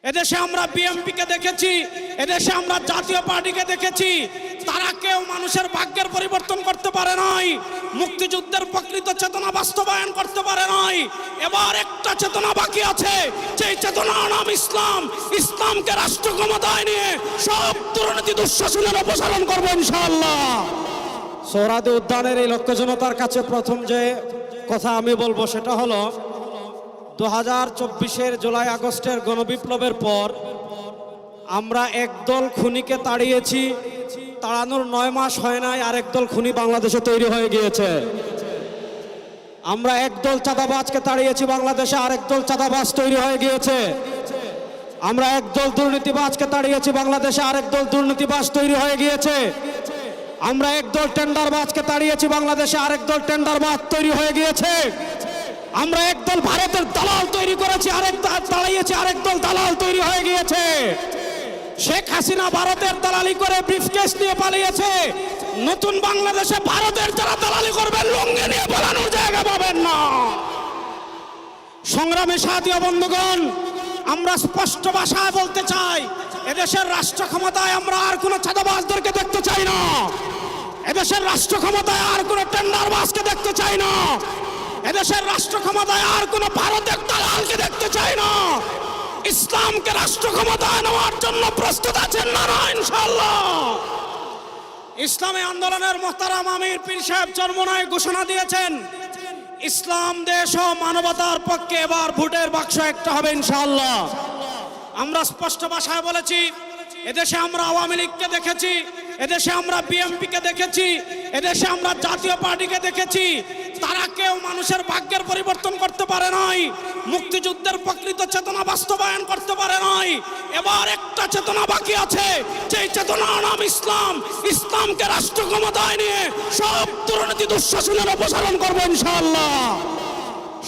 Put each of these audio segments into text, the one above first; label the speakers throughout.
Speaker 1: এদেশে আমরা বিএনপিকে দেখেছি, এদেশে আমরা জাতীয় পার্টিকে দেখেছি, তারা কেউ মানুষের ভাগ্যের পরিবর্তন করতে পারে নাই, মুক্তিযুদ্ধের প্রকৃত চেতনা বাস্তবায়ন করতে পারে নাই। এবার একটা চেতনা বাকি আছে, সেই চেতনার নাম ইসলাম। ইসলামকে রাষ্ট্র ক্ষমতায় নিয়ে সব দুর্নীতি দুঃশাসনের অপসারণ করবো ইনশাআল্লাহ।
Speaker 2: সোহরাওয়ার্দী উদ্যানের এই লক্ষ জনতার কাছে প্রথম যে কথা আমি বলবো সেটা হলো 2024-এর জুলাই আগস্টের গণবিপ্লবের পর আমরা একদল খুনিকে তাড়িয়েছি, তাড়ানোর 9 মাস হয় নাই আর একদল খুনি বাংলাদেশে তৈরি হয়ে গিয়েছে। আমরা একদল চাঁদাবাজকে তাড়িয়েছি, বাংলাদেশে আরেকদল চাঁদাবাজ তৈরি হয়ে গিয়েছে। আমরা একদল দুর্নীতিবাজকে তাড়িয়েছি, বাংলাদেশে আরেকদল দুর্নীতিবাজ তৈরি হয়ে গিয়েছে। আমরা একদল টেন্ডারবাজকে তাড়িয়েছি, বাংলাদেশে আরেকদল টেন্ডারবাজ তৈরি হয়ে গিয়েছে। আমরা একদল ভারতের দালাল তৈরি করেছি, তাড়িয়েছি, আরেকদল দালাল তৈরি হয়ে গিয়েছে। শেখ হাসিনা ভারতের দালালি করে ব্রিফকেস নিয়ে পালিয়েছে। নতুন বাংলাদেশে ভারতের যারা দালালি করবেন লুঙ্গি নিয়ে পালানোর জায়গা পাবেন না। সংগ্রামী সাথী ও বন্ধুগণ, আমরা স্পষ্ট ভাষায় বলতে চাই, এদেশের রাষ্ট্র ক্ষমতায় আমরা আর কোনো চাঁদাবাজদেরকে দেখতে চাই না। এদেশের রাষ্ট্র ক্ষমতায় আর কোনো টেন্ডারবাজকে দেখতে চাই না। এদেশের রাষ্ট্র ক্ষমতায় আর কোনো ভারতের দালালকে দেখতে চাই না। ইসলামকে রাষ্ট্র ক্ষমতায় নেওয়ার জন্য প্রস্তুত আছেন না ইনশাআল্লাহ? ইসলামী আন্দোলনের মোহতারাম আমির পীর সাহেব চরমোনাই ঘোষণা দিয়েছেন, ইসলাম দেশ ও মানবতার পক্ষে এবার ভোটের বাক্স একটা হবে ইনশাআল্লাহ। আমরা স্পষ্ট ভাষায় বলেছি, এদেশে আমরা আওয়ামী লীগকে দেখেছি, এদেশে আমরা বিএনপিকে দেখেছি, এদেশে আমরা জাতীয় পার্টিকে দেখেছি, তারা কেউ মানুষের ভাগ্যের পরিবর্তন করতে পারে নাই, মুক্তিযুদ্ধের প্রকৃত চেতনা বাস্তবায়ন করতে পারে নাই। এবার একটা চেতনা বাকি আছে, সেই চেতনার নাম ইসলাম। ইসলামকে রাষ্ট্র ক্ষমতায় নিয়ে সব দুর্নীতি দুঃশাসনের অপসারণ করবো ইনশাআল্লাহ।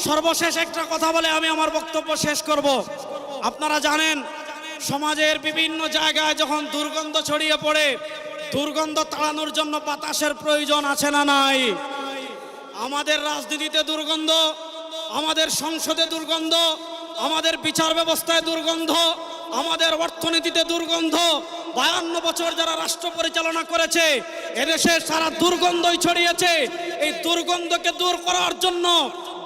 Speaker 2: সর্বশেষ একটা কথা বলে আমি আমার বক্তব্য শেষ করব। আপনারা জানেন, সমাজের বিভিন্ন জায়গায় যখন দুর্গন্ধ ছড়িয়ে পড়ে, দুর্গন্ধ তাড়ানোর জন্য বাতাসের প্রয়োজন আছে না নাই? আমাদের রাজনীতিতে দুর্গন্ধ, আমাদের সংসদে দুর্গন্ধ, আমাদের বিচার ব্যবস্থায় দুর্গন্ধ, আমাদের অর্থনীতিতে দুর্গন্ধ। 52 বছর যারা রাষ্ট্র পরিচালনা করেছে, এদেশে সারা দুর্গন্ধই ছড়িয়েছে। এই দুর্গন্ধকে দূর করার জন্য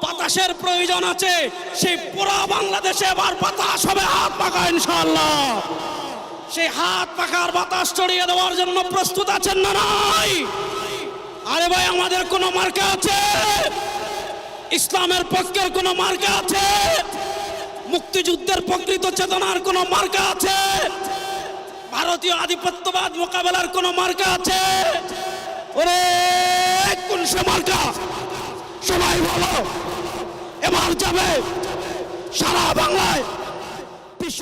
Speaker 2: বাতাসের প্রয়োজন আছে। সেই পুরো বাংলাদেশে এবার বাতাস হবে হাত পাখা ইনশাআল্লাহ। সেই হাত পাখার বাতাস ছড়িয়ে দেওয়ার জন্য প্রস্তুত আছেন না নাই? আরে ভাই, আমাদের কোনো মার্কা আছে? ইসলামের পক্ষের কোনো মার্কা আছে? মুক্তিযুদ্ধের প্রকৃত চেতনার কোনো মার্কা আছে? ভারতীয় আধিপত্যবাদ মোকাবেলার কোনো মার্কা আছে? ওরে কোন সে মার্কা? সবাই বলো, এবার যাবে সারা বাংলায় বিশ্ব